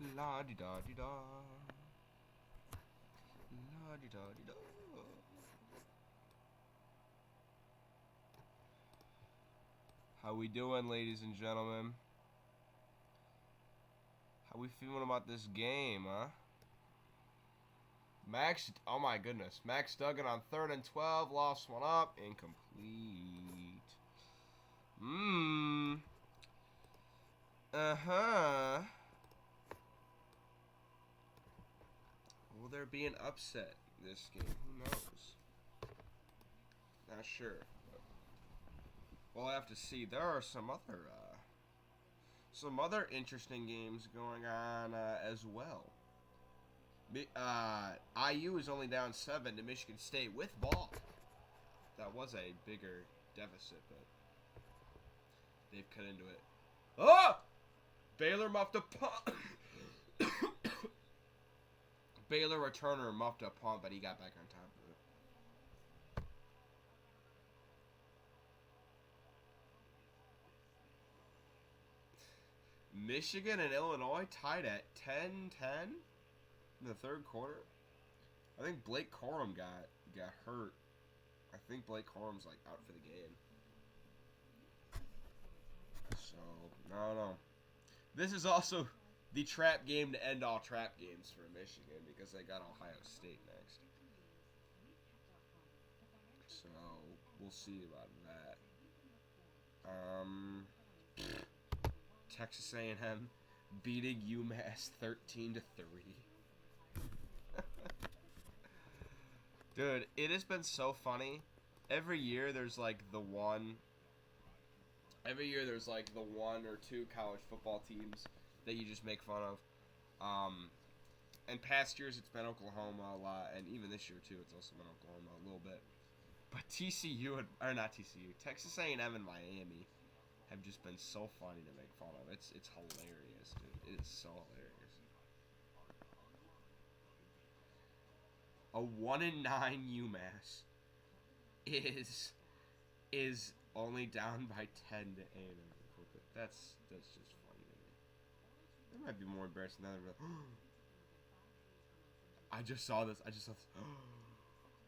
La di da di da. La di da di da. How we doing, ladies and gentlemen? How we feeling about this game, huh? Max, oh my goodness. Max Duggan on 3rd and 12, lost one up, incomplete. Uh-huh. Will there be an upset this game? Who knows? Not sure. We'll have to see. There are some other interesting games going on as well. IU is only down 7 to Michigan State with ball. That was a bigger deficit, but they've cut into it. Oh! Baylor muffed a punt. Baylor returner muffed a punt, but he got back on top of it. Michigan and Illinois tied at 10-10 in the 3rd quarter. I think Blake Corum got hurt. I think Blake Corum's like out for the game. So, no. This is also the trap game to end all trap games for Michigan because they got Ohio State next. So, we'll see about that. Texas A&M beating UMass 13-3. Dude, it has been so funny. Every year there's like the one or two college football teams that you just make fun of. And past years it's been Oklahoma a lot, and even this year too it's also been Oklahoma a little bit. But Texas A&M and Miami have just been so funny to make fun of. It's hilarious, dude. It is so hilarious. A 1-9 UMass is only down by 10 to A&M. That's just funny to me. That might be more embarrassing than that. I just saw this.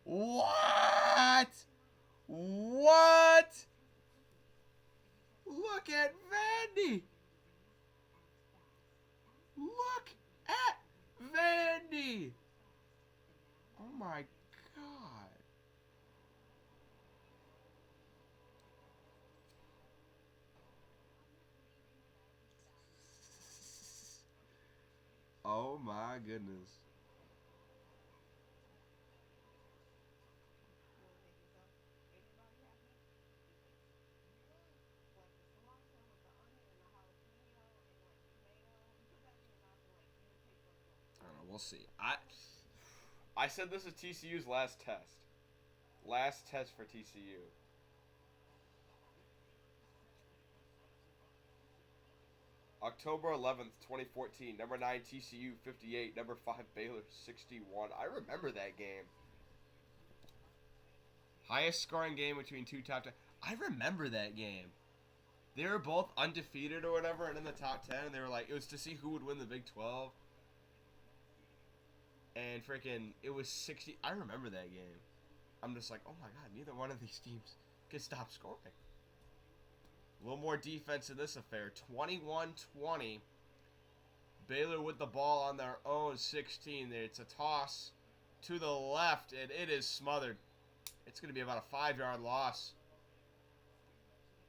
What? What? Look at Vandy. Look at Vandy. Oh my God. Oh my goodness. I don't know. We'll see. I said this is TCU's last test. Last test for TCU. October 11th, 2014. Number 9 TCU 58. Number 5 Baylor 61. I remember that game. Highest scoring game between two top 10. I remember that game. They were both undefeated or whatever and in the top 10. And they were like, it was to see who would win the Big 12. And freaking, it was 60. I remember that game. I'm just like, oh my God, neither one of these teams can stop scoring. A little more defense in this affair. 21-20. Baylor with the ball on their own 16. It's a toss to the left, and it is smothered. It's going to be about a 5-yard loss.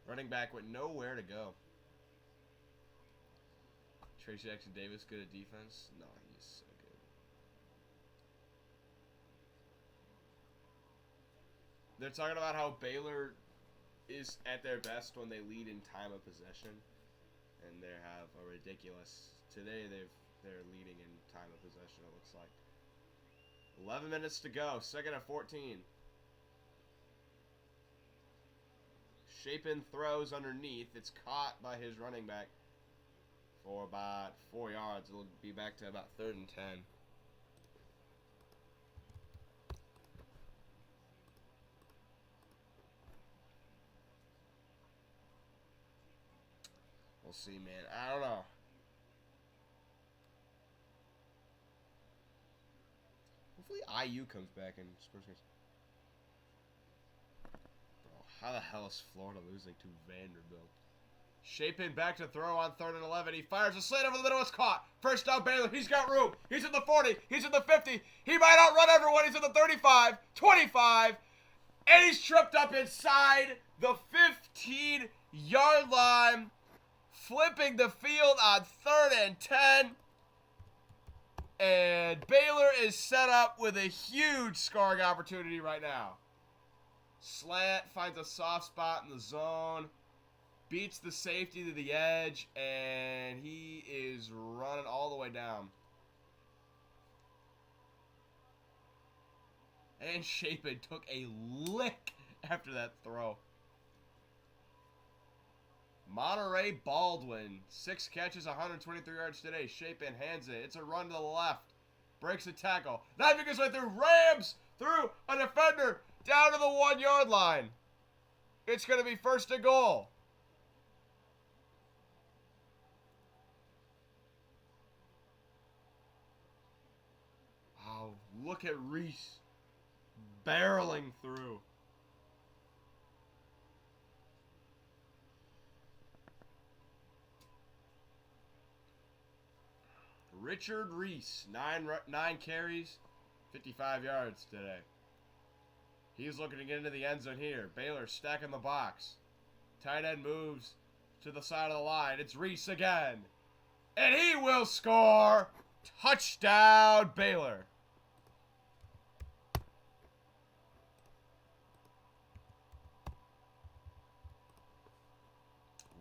Running back with nowhere to go. Tracy Jackson Davis good at defense? No, he's so good. They're talking about how Baylor is at their best when they lead in time of possession, and they have a ridiculous. Today they're leading in time of possession. It looks like 11 minutes to go. 2nd and 14. Shapen throws underneath. It's caught by his running back for about 4 yards. It'll be back to about 3rd and 10. We'll see, man. I don't know. Hopefully IU comes back and scores. Bro, how the hell is Florida losing to Vanderbilt? Shapen back to throw on 3rd and 11. He fires a slant over the middle. It's caught. First down, Baylor. He's got room. He's in the 40. He's in the 50. He might outrun everyone. He's in the 35, 25. And he's tripped up inside the 15-yard line. Flipping the field on 3rd and 10. And Baylor is set up with a huge scoring opportunity right now. Slant finds a soft spot in the zone. Beats the safety to the edge. And he is running all the way down. And Shapen took a lick after that throw. Monterey Baldwin, 6 catches, 123 yards today. Shapen hands it. It's a run to the left. Breaks the tackle. Knifing his way through. Rams through a defender down to the 1-yard line. It's going to be 1st and goal. Oh, look at Reese barreling through. Richard Reese, 9 carries, 55 yards today. He's looking to get into the end zone here. Baylor stacking the box. Tight end moves to the side of the line. It's Reese again. And he will score. Touchdown, Baylor.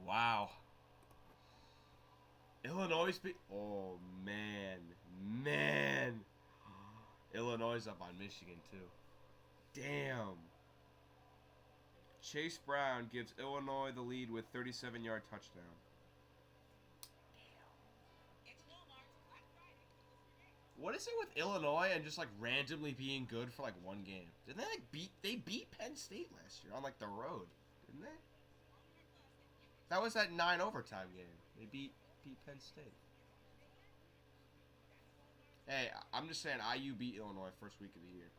Wow. Illinois oh, man. Illinois is up on Michigan, too. Damn. Chase Brown gives Illinois the lead with 37-yard touchdown. What is it with Illinois and just, like, randomly being good for, like, one game? Didn't they, like, they beat Penn State last year on, like, the road, didn't they? That was that 9 overtime game. They beat Penn State. Hey, I'm just saying IU beat Illinois first week of the year.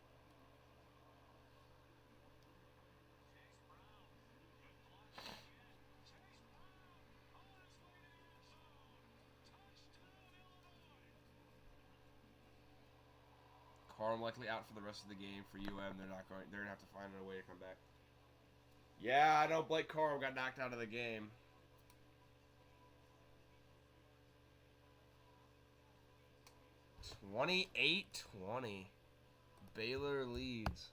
Corum likely out for the rest of the game for UM. They're gonna have to find a way to come back. Yeah, I know Blake Corum got knocked out of the game. (28-20). Baylor leads.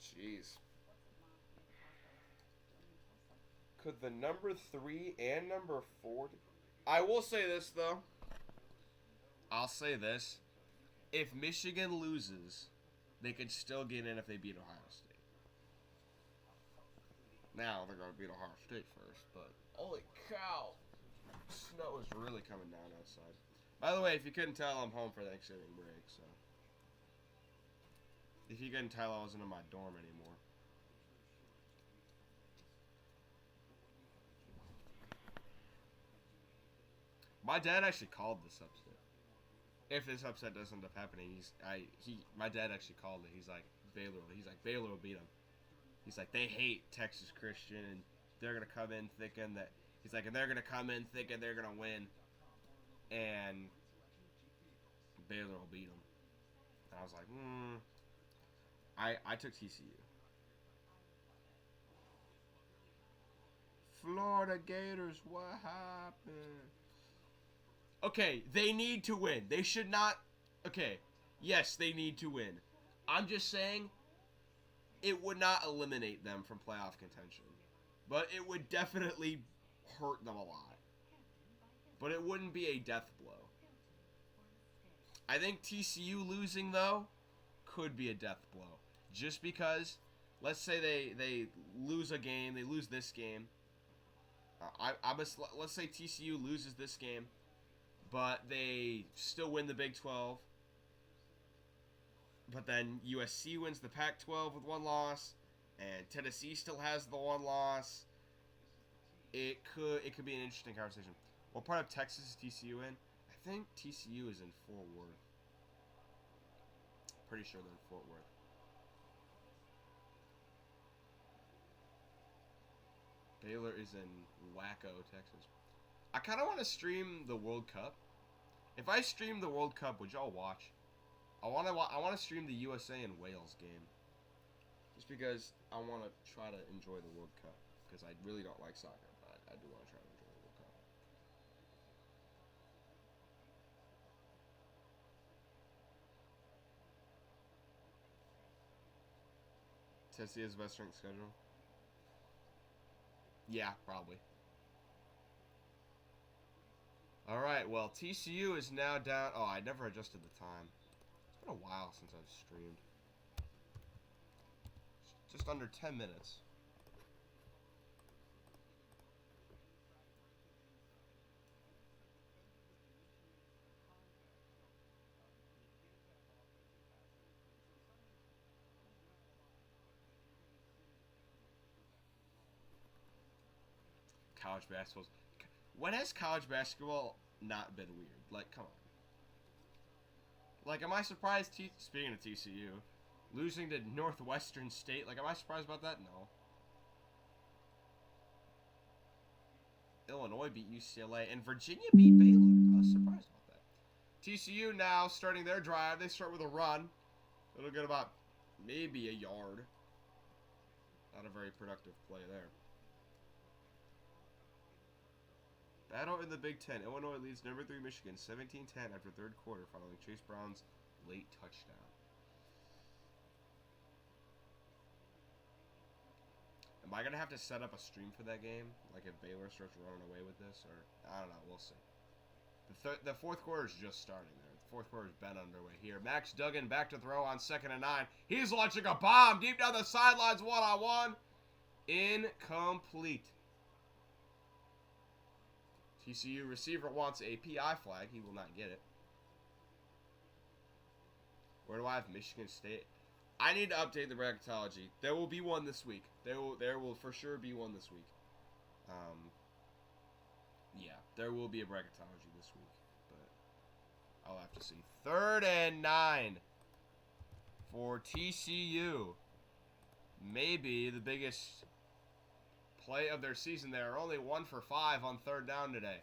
Jeez. Could the number 3 and number 4... I will say this, though. I'll say this. If Michigan loses, they could still get in if they beat Ohio State. Now they're going to beat Ohio State first, but holy cow. Snow is really coming down outside. By the way, if you couldn't tell, I'm home for Thanksgiving break, so. If you couldn't tell, I wasn't in my dorm anymore. My dad actually called this upset. If this upset doesn't end up happening, my dad actually called it. He's like, Baylor will beat them. He's like, they hate Texas Christian, and they're gonna come in thinking that. He's like, and they're gonna come in thinking they're gonna win, and Baylor will beat them. And I was like, I took TCU. Florida Gators, what happened? Okay, they need to win. They should not. Okay, yes, they need to win. I'm just saying, it would not eliminate them from playoff contention. But it would definitely hurt them a lot. But it wouldn't be a death blow. I think TCU losing, though, could be a death blow. Just because, let's say they lose a game, they lose this game. Let's say TCU loses this game, but they still win the Big 12. But then USC wins the Pac-12 with 1 loss, and Tennessee still has the 1 loss. It could be an interesting conversation. What part of Texas is TCU in? I think TCU is in Fort Worth. Pretty sure they're in Fort Worth. Baylor is in Waco, Texas. I kind of want to stream the World Cup. If I stream the World Cup, would y'all watch? I want to stream the USA and Wales game. Just because I want to try to enjoy the World Cup. Because I really don't like soccer, but I do want to try to enjoy the World Cup. Tennessee has the best strength schedule? Yeah, probably. Alright, well, TCU is now down. Oh, I never adjusted the time. It's been a while since I've streamed. Just under 10 minutes. College basketball. When has college basketball not been weird? Like, come on. Like, am I surprised? Speaking of TCU, losing to Northwestern State. Like, am I surprised about that? No. Illinois beat UCLA, and Virginia beat Baylor. I was surprised about that. TCU now starting their drive. They start with a run. It'll get about maybe a yard. Not a very productive play there. Battle in the Big Ten. Illinois leads number 3 Michigan 17-10 after third quarter following Chase Brown's late touchdown. Am I going to have to set up a stream for that game? Like if Baylor starts running away with this? Or I don't know. We'll see. The fourth quarter is just starting there. The fourth quarter has been underway here. Max Duggan back to throw on 2nd and 9. He's launching a bomb deep down the sidelines one-on-one. Incomplete. TCU receiver wants a PI flag. He will not get it. Where do I have Michigan State? I need to update the bracketology. There will be one this week. There will for sure be one this week. Yeah, there will be a bracketology this week, but I'll have to see. 3rd and 9 for TCU. Maybe the biggest play of their season. They are only 1 for 5 on 3rd down today.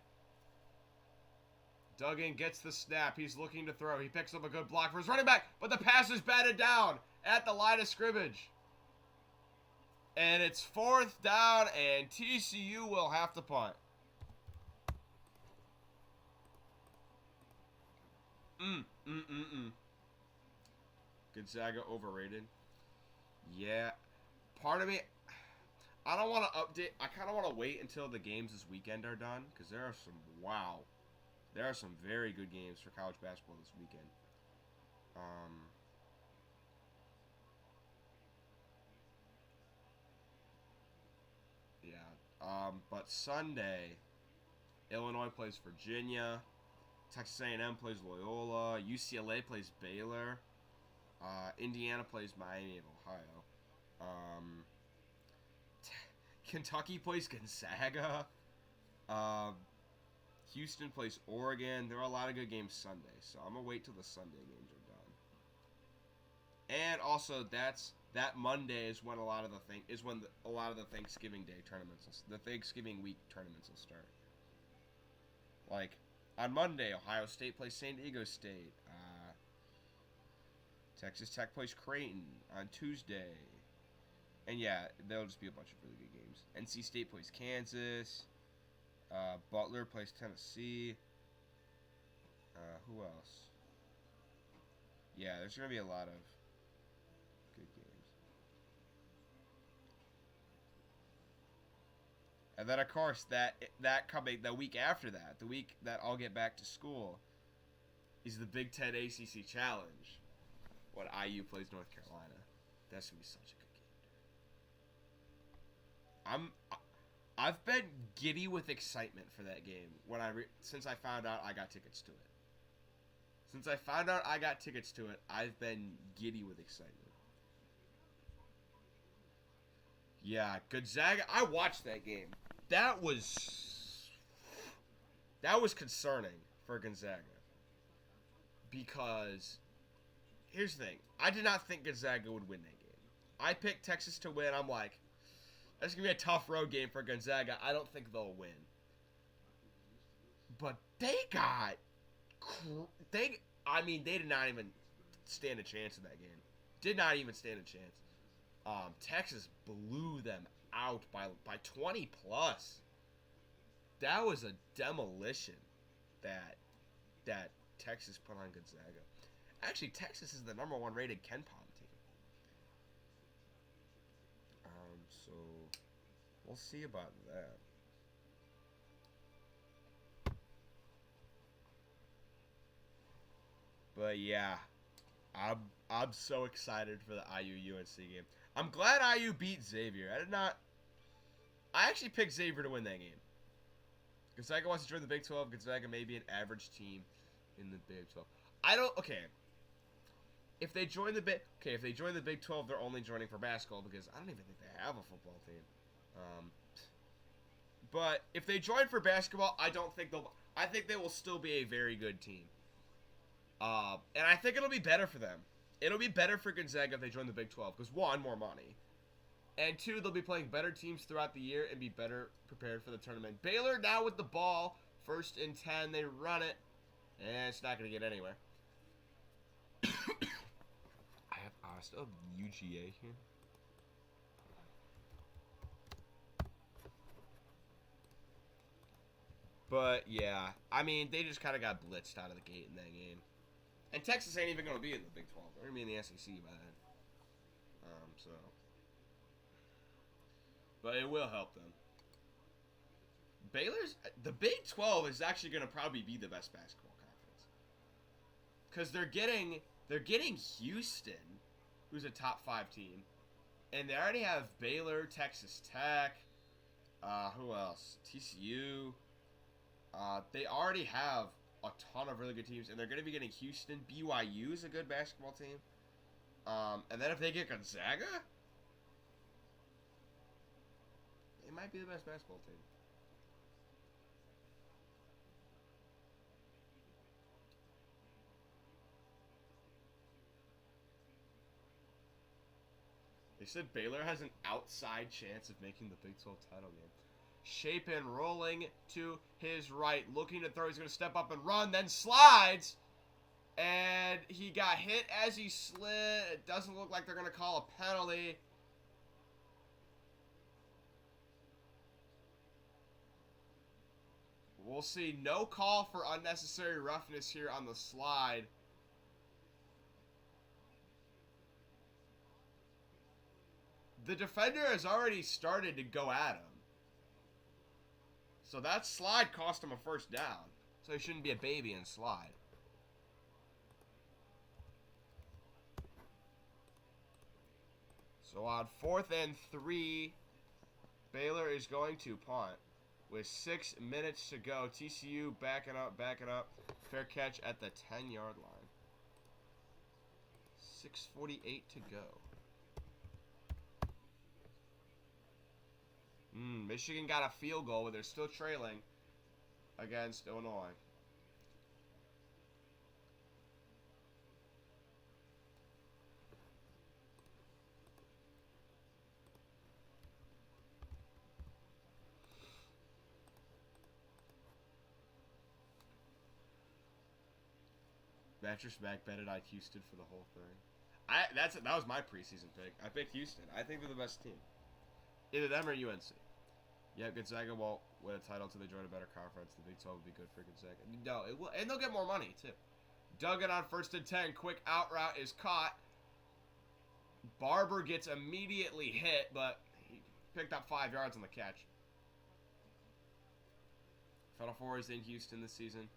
Duggan gets the snap. He's looking to throw. He picks up a good block for his running back, but the pass is batted down at the line of scrimmage. And it's 4th down, and TCU will have to punt. Gonzaga overrated. Yeah. Part of me, I don't want to update. I kind of want to wait until the games this weekend are done, because there are some, there are some very good games for college basketball this weekend. But Sunday, Illinois plays Virginia, Texas A&M plays Loyola, UCLA plays Baylor, Indiana plays Miami of Ohio, Kentucky plays Gonzaga, Houston plays Oregon. There are a lot of good games Sunday, so I'm gonna wait till the Sunday games are done. And also, that Monday is when a lot of the Thanksgiving Day tournaments, the Thanksgiving week tournaments will start. Like on Monday, Ohio State plays San Diego State. Texas Tech plays Creighton on Tuesday. And yeah, there'll just be a bunch of really good games. NC State plays Kansas. Butler plays Tennessee. Who else? Yeah, there's going to be a lot of good games. And then, of course, that coming the week after that, the week that I'll get back to school, is the Big Ten ACC Challenge. When IU plays North Carolina. That's going to be such a good game. I've been giddy with excitement for that game since I found out I got tickets to it. Since I found out I got tickets to it, I've been giddy with excitement. Yeah, Gonzaga. I watched that game. That was That was concerning for Gonzaga. Because, here's the thing. I did not think Gonzaga would win that game. I picked Texas to win. I'm like, that's going to be a tough road game for Gonzaga. I don't think they'll win. But they got... They did not even stand a chance in that game. Did not even stand a chance. Texas blew them out by 20 plus. That was a demolition that Texas put on Gonzaga. Actually, Texas is the #1 rated KenPom team. So we'll see about that. But yeah, I'm so excited for the IU UNC game. I'm glad IU beat Xavier. I actually picked Xavier to win that game. Gonzaga wants to join the Big 12. Gonzaga may be an average team in the Big 12. If they join the Big 12, they're only joining for basketball because I don't even think they have a football team. But if they join for basketball, I think they will still be a very good team. And I think it'll be better for them. It'll be better for Gonzaga if they join the Big 12 because, one, more money. And two, they'll be playing better teams throughout the year and be better prepared for the tournament. Baylor now with the ball. 1st and 10. They run it. And it's not going to get anywhere. I still have UGA here. But, yeah. They just kind of got blitzed out of the gate in that game. And Texas ain't even going to be in the Big 12. They're going to be in the SEC by then. But it will help them. The Big 12 is actually going to probably be the best basketball conference. Because they're getting Houston, who's a top 5 team. And they already have Baylor, Texas Tech, who else? TCU. They already have a ton of really good teams, and they're going to be getting Houston. BYU is a good basketball team. And then if they get Gonzaga, they might be the best basketball team. They said Baylor has an outside chance of making the Big 12 title game. Shapen rolling to his right, looking to throw. He's going to step up and run, then slides. And he got hit as he slid. It doesn't look like they're going to call a penalty. We'll see. No call for unnecessary roughness here on the slide. The defender has already started to go at him. So that slide cost him a 1st down. So he shouldn't be a baby and slide. So on 4th and 3, Baylor is going to punt with 6 minutes to go. TCU backing up. Fair catch at the 10-yard line. 6:48 to go. Michigan got a field goal, but they're still trailing against Illinois. Mattress Mac betted on Houston for the whole thing. That was my preseason pick. I picked Houston. I think they're the best team. Either them or UNC. Yeah, Gonzaga won't win a title until they join a better conference. The Big 12 will be good for Gonzaga. No, it will, and they'll get more money too. Duggan on 1st and 10. Quick out route is caught. Barber gets immediately hit, but he picked up 5 yards on the catch. Final Four is in Houston this season.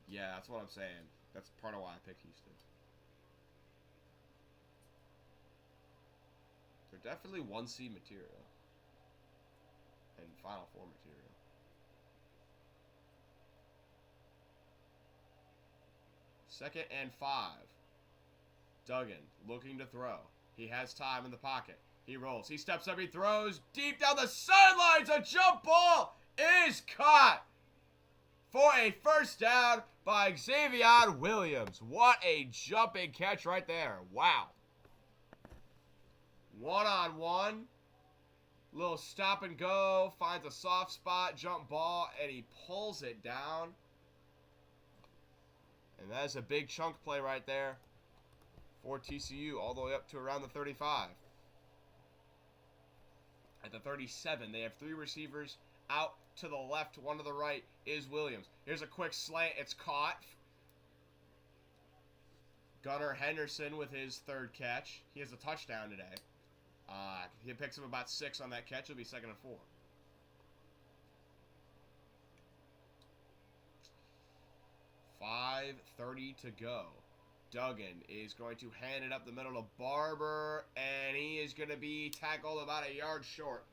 Yeah, that's what I'm saying. That's part of why I picked Houston. They're definitely 1C material. And Final Four material. Second and 5. Duggan looking to throw. He has time in the pocket. He rolls. He steps up. He throws deep down the sidelines. A jump ball is caught. for a first down by Xavier Williams. What a jumping catch right there. Wow. One-on-one. Little stop and go. Finds a soft spot. Jump ball. And he pulls it down. And that's a big chunk play right there for TCU. All the way up to around the 35. At the 37, they have 3 receivers. Out to the left, one to the right is Williams. Here's a quick slant. It's caught. Gunnar Henderson with his 3rd catch. He has a touchdown today. He picks up about 6 on that catch. It'll be 2nd and 4. .5:30 to go. Duggan is going to hand it up the middle to Barber, and he is going to be tackled about a yard short.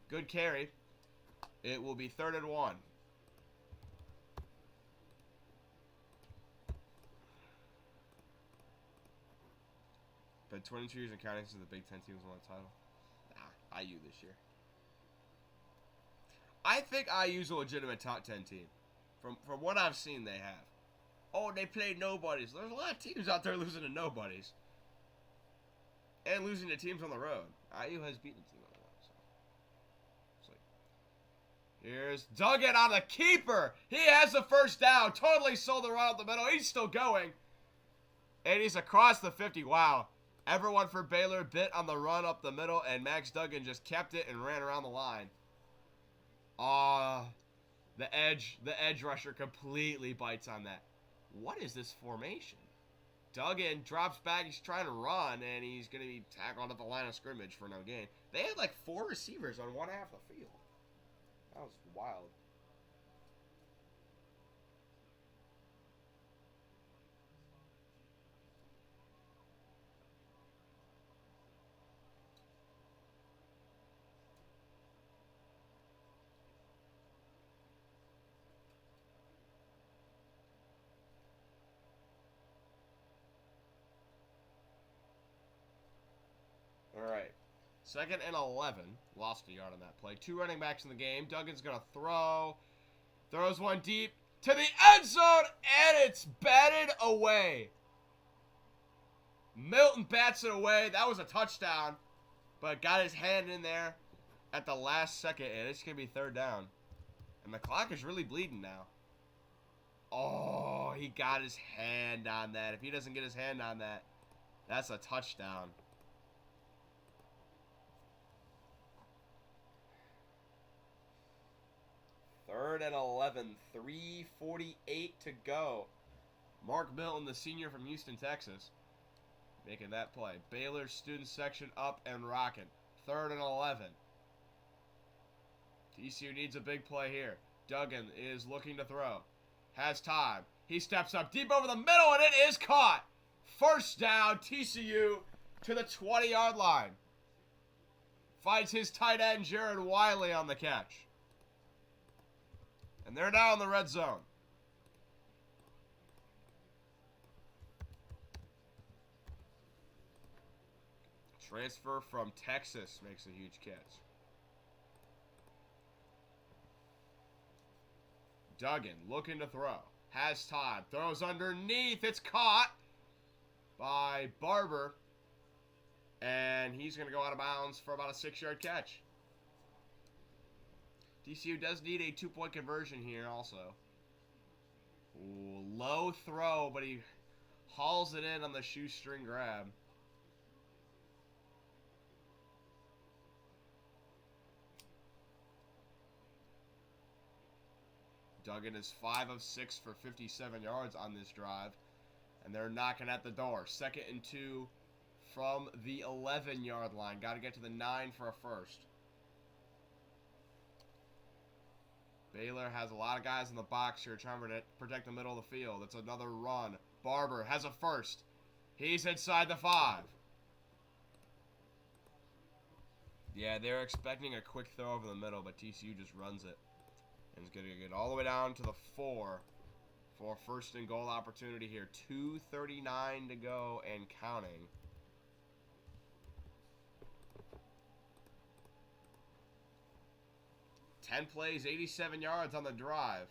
Good carry. It will be 3rd and 1. But 22 years and counting since the Big Ten teams won the title. Nah, IU this year. I think IU's a legitimate top 10 team. From what I've seen, they have. Oh, they played nobodies. There's a lot of teams out there losing to nobodies. And losing to teams on the road. IU has beaten a team on the road. So. It's like, here's Duggan on the keeper. He has the first down. Totally sold the run up the middle. He's still going. And he's across the 50. Wow. Everyone for Baylor bit on the run up the middle. And Max Duggan just kept it and ran around the line. The edge rusher completely bites on that. What is this formation? Duggan drops back. He's trying to run, and he's going to be tackled at the line of scrimmage for no gain. They had like 4 receivers on one half of the field. That was wild. All right. 2nd and 11. Lost a yard on that play. 2 running backs in the game. Duggan's going to throw. Throws one deep to the end zone, and it's batted away. Milton bats it away. That was a touchdown, but got his hand in there at the last second, and it's going to be 3rd down. And the clock is really bleeding now. Oh, he got his hand on that. If he doesn't get his hand on that, that's a touchdown. 3rd and 11, 3:48 to go. Mark Milton, the senior from Houston, Texas, making that play. Baylor student section up and rocking. 3rd and 11. TCU needs a big play here. Duggan is looking to throw. Has time. He steps up deep over the middle, and it is caught. First down, TCU to the 20-yard line. Finds his tight end, Jared Wiley, on the catch. And they're now in the red zone. Transfer from Texas makes a huge catch. Duggan looking to throw. Has time. Throws underneath. It's caught by Barber. And he's going to go out of bounds for about a 6-yard catch. TCU does need a 2-point conversion here also. Ooh, low throw, but he hauls it in on the shoestring grab. Duggan is 5 of 6 for 57 yards on this drive. And they're knocking at the door. 2nd and 2 from the 11-yard line. Got to get to the 9 for a first. Baylor has a lot of guys in the box here trying to protect the middle of the field. It's another run. Barber has a first. He's inside the 5. Yeah, they're expecting a quick throw over the middle, but TCU just runs it. And it's going to get all the way down to the 4 for a 1st and goal opportunity here. 2:39 to go and counting. 10 plays, 87 yards on the drive.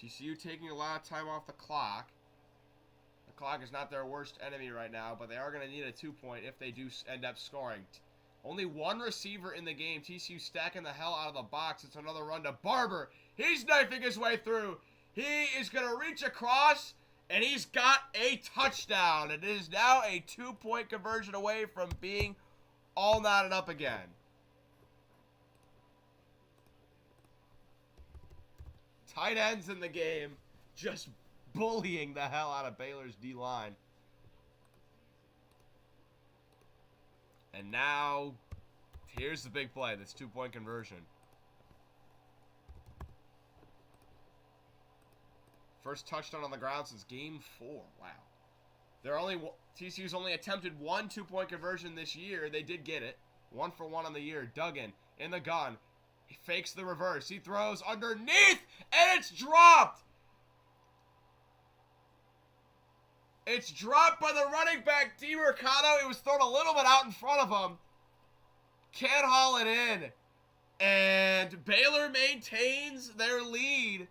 TCU taking a lot of time off the clock. The clock is not their worst enemy right now, but they are going to need a 2-point if they do end up scoring. Only one receiver in the game. TCU stacking the hell out of the box. It's another run to Barber. He's knifing his way through. He is going to reach across, and he's got a touchdown. It is now a 2-point conversion away from being all knotted up again. Tight ends in the game, just bullying the hell out of Baylor's D-line. And now, here's the big play, this 2-point conversion. First touchdown on the ground since game 4. Wow. TCU's only attempted one 2-point conversion this year. They did get it. 1 for 1 on the year. Duggan in the gun. He fakes the reverse. He throws underneath, and it's dropped. It's dropped by the running back, DiMercado. It was thrown a little bit out in front of him. Can't haul it in. And Baylor maintains their lead.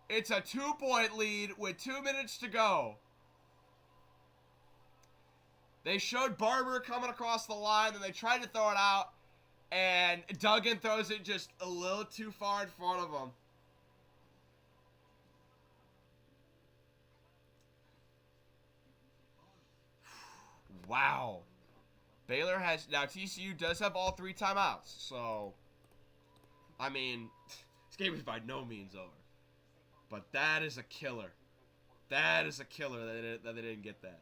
It's a 2-point lead with 2 minutes to go. They showed Barber coming across the line, and they tried to throw it out. And Duggan throws it just a little too far in front of him. Wow. Baylor has... Now, TCU does have all 3 timeouts. So, I mean, this game is by no means over. But that is a killer. That is a killer that they didn't get that.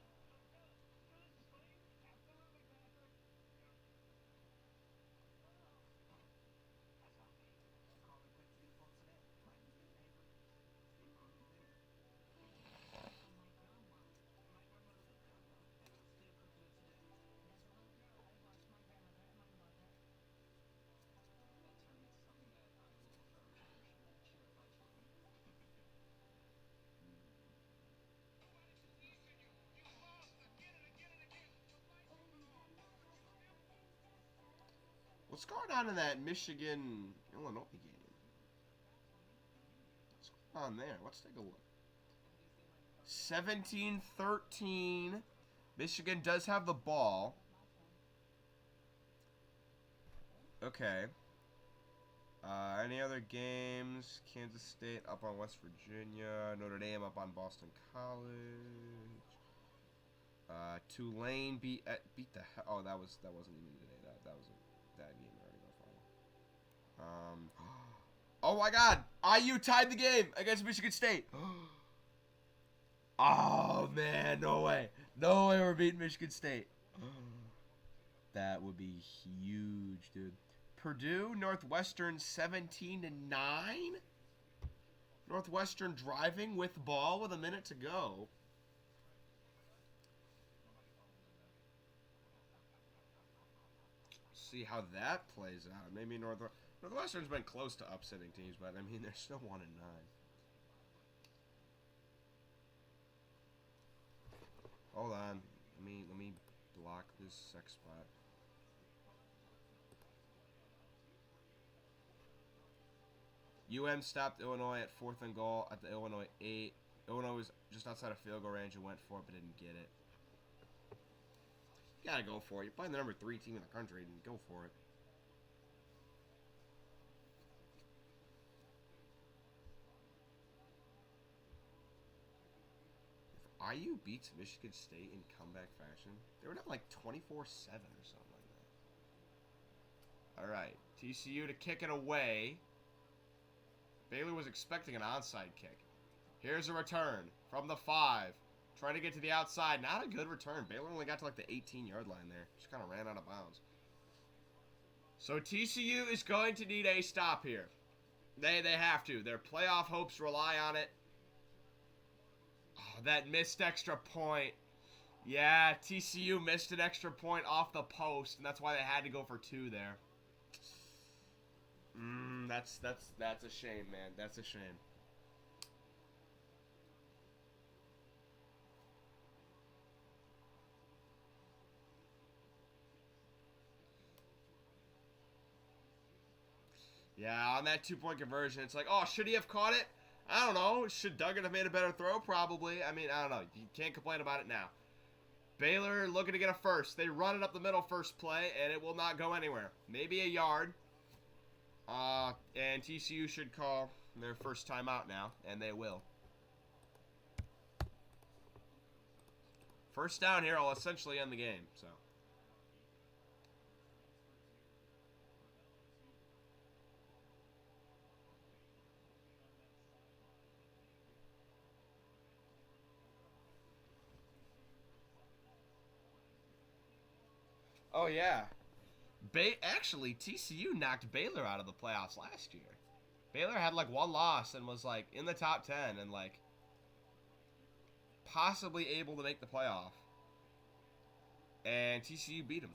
What's going on in that Michigan-Illinois game? What's going on there? Let's take a look. 17-13. Michigan does have the ball. Okay. Any other games? Kansas State up on West Virginia. Notre Dame up on Boston College. Tulane beat the hell. Oh, that wasn't even today. That was that game already. Oh my God! IU tied the game against Michigan State. Oh man, no way! No way we're beating Michigan State. That would be huge, dude. Purdue, Northwestern 17-9. Northwestern driving with ball with a minute to go. See how that plays out. Maybe Northwestern's been close to upsetting teams, but I mean they're still 1-9. Hold on. Let me block this sex spot. stopped Illinois at 4th and goal at the Illinois 8. Illinois was just outside of field goal range and went for it, but didn't get it. You gotta go for it. You're playing the number 3 team in the country, and go for it. If IU beats Michigan State in comeback fashion, they would have like 24-7 or something like that. Alright, TCU to kick it away. Baylor was expecting an onside kick. Here's a return from the 5. Trying to get to the outside. Not a good return. Baylor only got to like the 18-yard line there. Just kind of ran out of bounds. So TCU is going to need a stop here. They have to. Their playoff hopes rely on it. Oh, that missed extra point. Yeah, TCU missed an extra point off the post, and that's why they had to go for 2 there. That's a shame, man. That's a shame. Yeah, on that 2-point conversion, it's like, oh, should he have caught it? I don't know. Should Duggan have made a better throw? Probably. I mean, I don't know. You can't complain about it now. Baylor looking to get a first. They run it up the middle first play, and it will not go anywhere. Maybe a yard. And TCU should call their first timeout now, and they will. First down here will essentially end the game, so. Oh, yeah. Actually, TCU knocked Baylor out of the playoffs last year. Baylor had like one loss and was like in the top 10 and like possibly able to make the playoff. And TCU beat them.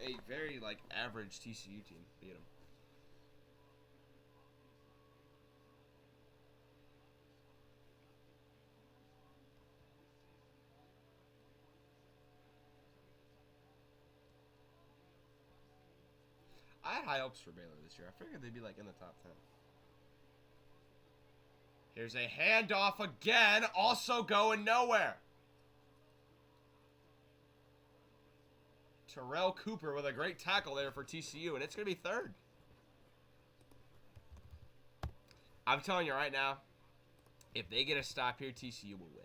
A very like average TCU team beat them. I had high hopes for Baylor this year. I figured they'd be like in the top 10. Here's a handoff again, also going nowhere. Terrell Cooper with a great tackle there for TCU, and it's going to be third. I'm telling you right now, if they get a stop here, TCU will win.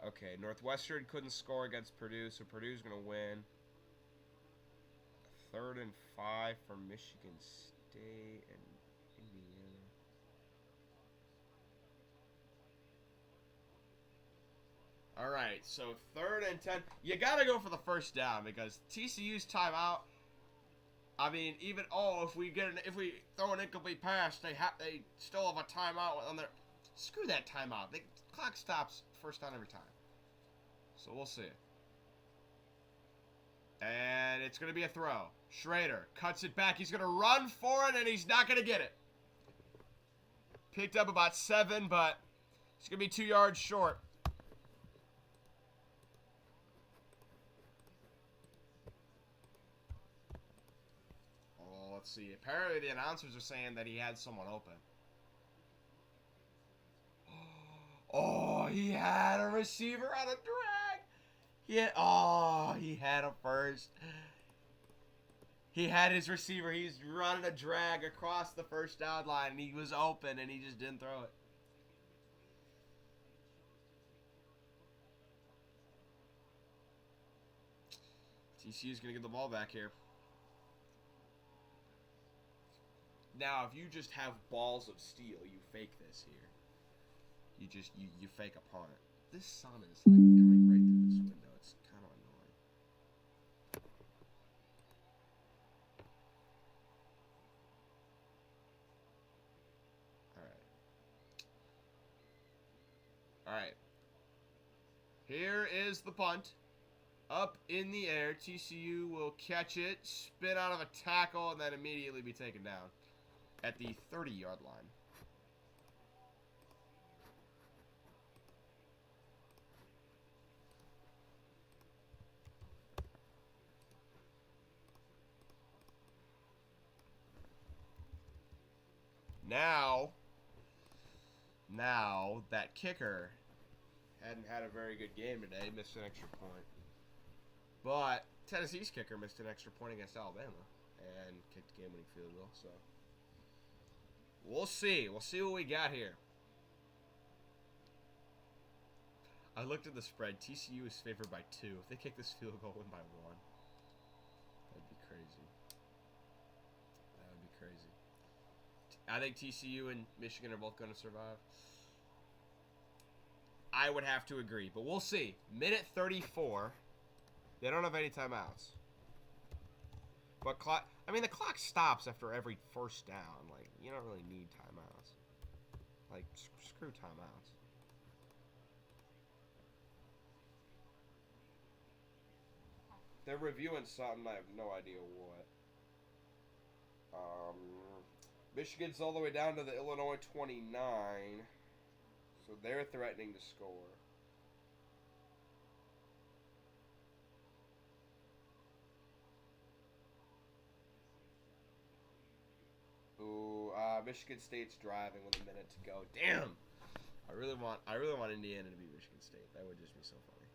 Okay, Northwestern couldn't score against Purdue, so Purdue's going to win. 3rd and 5 for Michigan State and Indiana. All right, so 3rd and 10. You got to go for the first down because TCU's timeout. I mean, even if we throw an incomplete pass, they still have a timeout on their. Screw that timeout. The clock stops first down every time. So we'll see. And it's going to be a throw. Schrader cuts it back. He's going to run for it, and he's not going to get it. Picked up about 7, but it's going to be 2 yards short. Oh, let's see. Apparently the announcers are saying that he had someone open. Oh, he had a receiver on a drag. He had him first. He had his receiver. He's running a drag across the first down line, and he was open, and he just didn't throw it. TCU's going to get the ball back here. Now, if you just have balls of steel, you fake this here. You fake a punt. This sun is like coming right through this window. It's kind of annoying. All right. Here is the punt. Up in the air. TCU will catch it, spin out of a tackle, and then immediately be taken down at the 30-yard line. Now, that kicker hadn't had a very good game today, missed an extra point. But Tennessee's kicker missed an extra point against Alabama and kicked a game-winning field goal, so we'll see. We'll see what we got here. I looked at the spread. TCU is favored by 2. If they kick this field goal, win by 1. That'd be crazy. That would be crazy. I think TCU and Michigan are both going to survive. I would have to agree, but we'll see. Minute 34. They don't have any timeouts. But the clock stops after every first down. Like, you don't really need timeouts. Like, screw timeouts. They're reviewing something. I have no idea what. Michigan's all the way down to the Illinois 29. So they're threatening to score. Ooh, Michigan State's driving with a minute to go. Damn. I really want Indiana to beat Michigan State. That would just be so funny.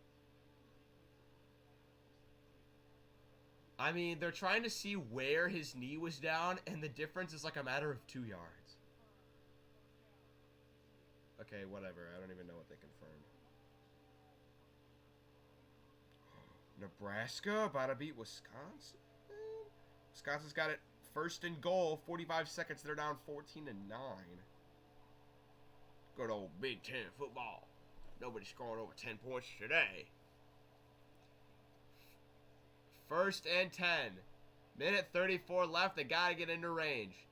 I mean, they're trying to see where his knee was down, and the difference is like a matter of 2 yards. Okay, whatever. I don't even know what they confirmed. Nebraska about to beat Wisconsin. Wisconsin's got it first and goal. 45 seconds. They're down 14-9. Good old Big Ten football. Nobody's scoring over 10 points today. First and 10. Minute 34 left. They got to get into range.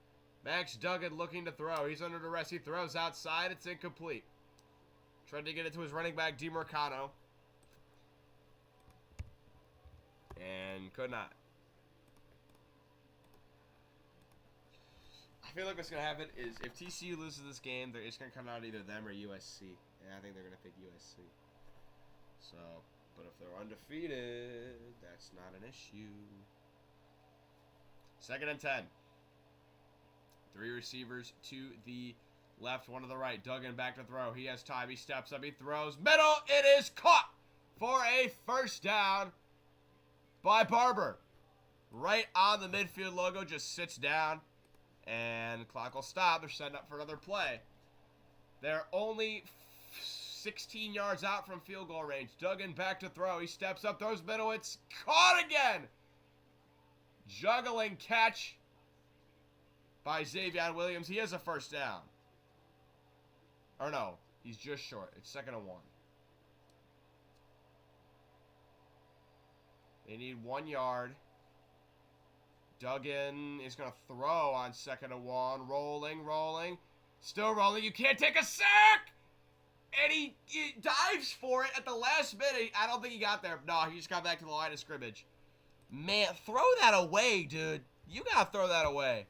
Max Duggan looking to throw. He's under duress. He throws outside. It's incomplete. Tried to get it to his running back, DiMercano. And could not. I feel like what's going to happen is if TCU loses this game, it's going to come out either them or USC. And I think they're going to pick USC. So, but if they're undefeated, that's not an issue. Second and 10. 3 receivers to the left, 1 to the right. Duggan back to throw. He has time. He steps up. He throws. Middle. It is caught for a first down by Barber. Right on the midfield logo. Just sits down. And clock will stop. They're setting up for another play. They're only 16 yards out from field goal range. Duggan back to throw. He steps up. Throws middle. It's caught again. Juggling catch by Xavier Williams. He has a first down. Or no, he's just short. It's 2nd and 1. They need 1 yard. Duggan is going to throw on 2nd and 1. Rolling. Still rolling. You can't take a sack! And he dives for it at the last minute. I don't think he got there. No, he just got back to the line of scrimmage. Man, throw that away, dude. You got to throw that away.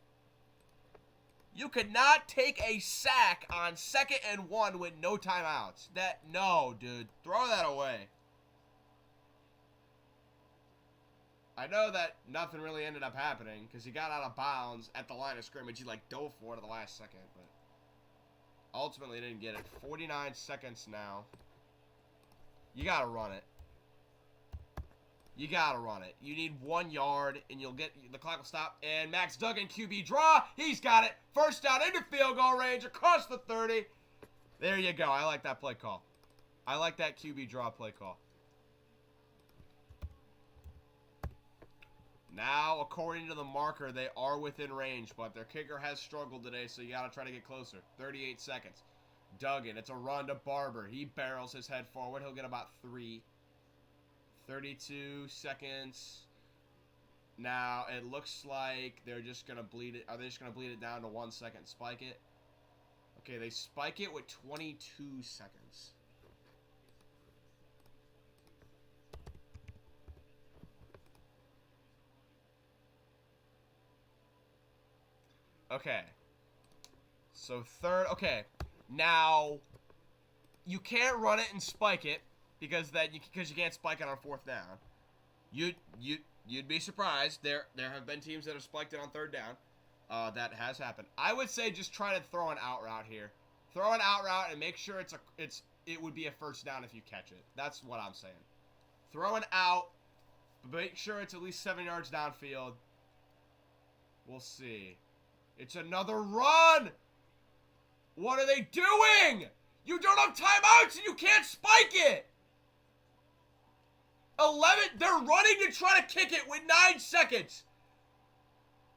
You could not take a sack on 2nd and 1 with no timeouts. No, dude. Throw that away. I know that nothing really ended up happening because he got out of bounds at the line of scrimmage. He, dove for it at the last second, but ultimately didn't get it. 49 seconds now. You got to run it. You got to run it. You need 1 yard, and you'll get the clock will stop. And Max Duggan, QB draw. He's got it. First down into field goal range across the 30. There you go. I like that play call. I like that QB draw play call. Now, according to the marker, they are within range, but their kicker has struggled today, so you got to try to get closer. 38 seconds. Duggan, it's a run to Barber. He barrels his head forward. He'll get about 3. 32 seconds. Now, it looks like they're just going to bleed it. Are they just going to bleed it down to 1 second? Spike it? Okay, they spike it with 22 seconds. Okay. So third. Okay. Now, you can't run it and spike it because you can't spike it on 4th down. You'd be surprised. There have been teams that have spiked it on 3rd down. That has happened. I would say just try to throw an out route here. Throw an out route and make sure it would be a first down if you catch it. That's what I'm saying. Throw an out. Make sure it's at least 7 yards downfield. We'll see. It's another run. What are they doing? You don't have timeouts and you can't spike it. 11. They're running to try to kick it with 9 seconds.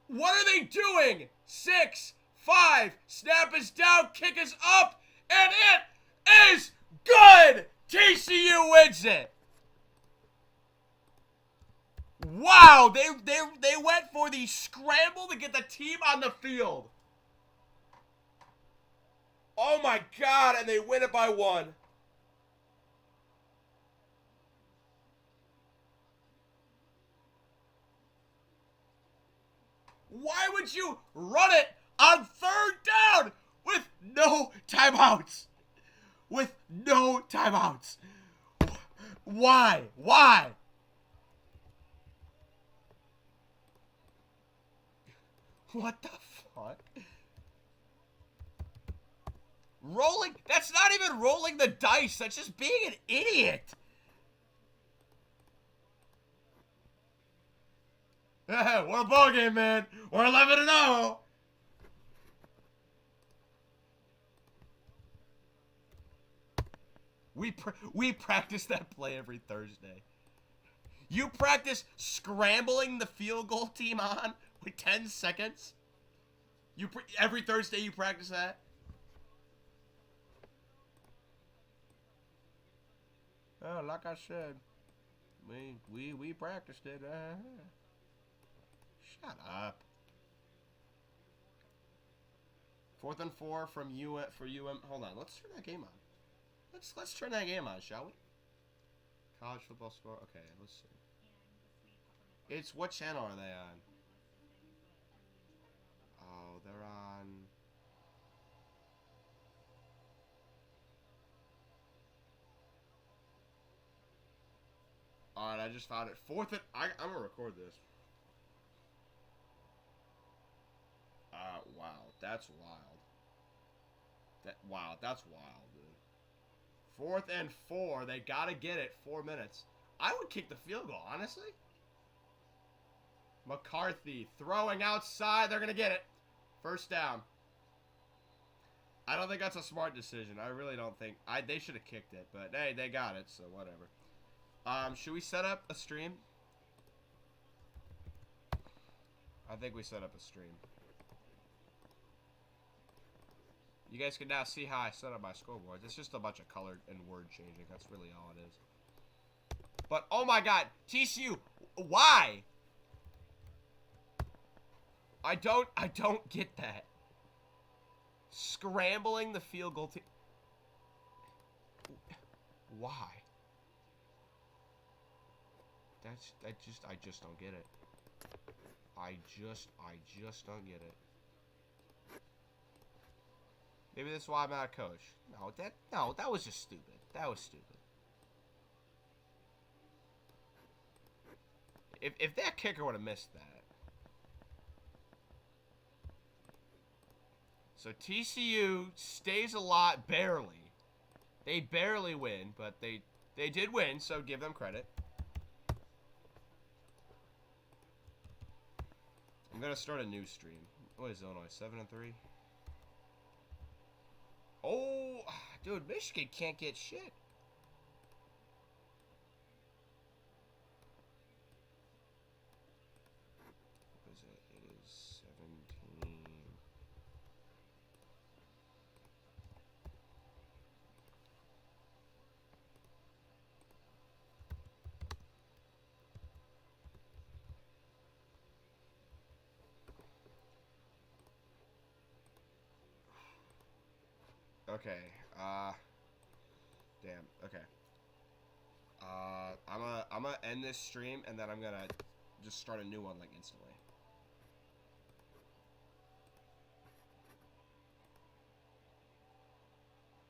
What are they doing? 6, 5. Snap is down. Kick is up. And it is good. TCU wins it. Wow. They went for the scramble to get the team on the field. Oh my God. And they win it by 1. Why would you run it on 3rd down with no timeouts? With no timeouts. Why? Why? What the fuck? fuck? Rolling? That's not even rolling the dice. That's just being an idiot. What a ball game, man. We're 11-0. We practice that play every Thursday. You practice scrambling the field goal team on with 10 seconds? Every Thursday you practice that? Oh, like I said, we practiced it. Shut up. 4th and 4 from UM. Hold on, let's turn that game on. Let's turn that game on, shall we? College football score. Okay, let's see. It's what channel are they on? Oh, they're on. All right, I just found it. 4th and I'm gonna record this. Wow, that's wild. That's wild, dude. 4th and 4. They gotta get it. 4 minutes. I would kick the field goal, honestly. McCarthy throwing outside. They're gonna get it. First down. I don't think that's a smart decision. I really don't think. They should have kicked it, but hey, they got it, so whatever. Should we set up a stream? I think we set up a stream. You guys can now see how I set up my scoreboards. It's just a bunch of color and word changing. That's really all it is. But, oh my god, TCU, why? I don't get that. Scrambling the field goal team. Why? I just don't get it. I just don't get it. Maybe that's why I'm not a coach. No, that was just stupid. That was stupid. If that kicker would have missed that. So TCU stays alive barely. They barely win, but they did win, so give them credit. I'm gonna start a new stream. What is Illinois? 7-3? Oh, dude, Michigan can't get shit. What is it? It is 17. Okay, damn, okay. I'm gonna end this stream, and then I'm gonna just start a new one, like, instantly.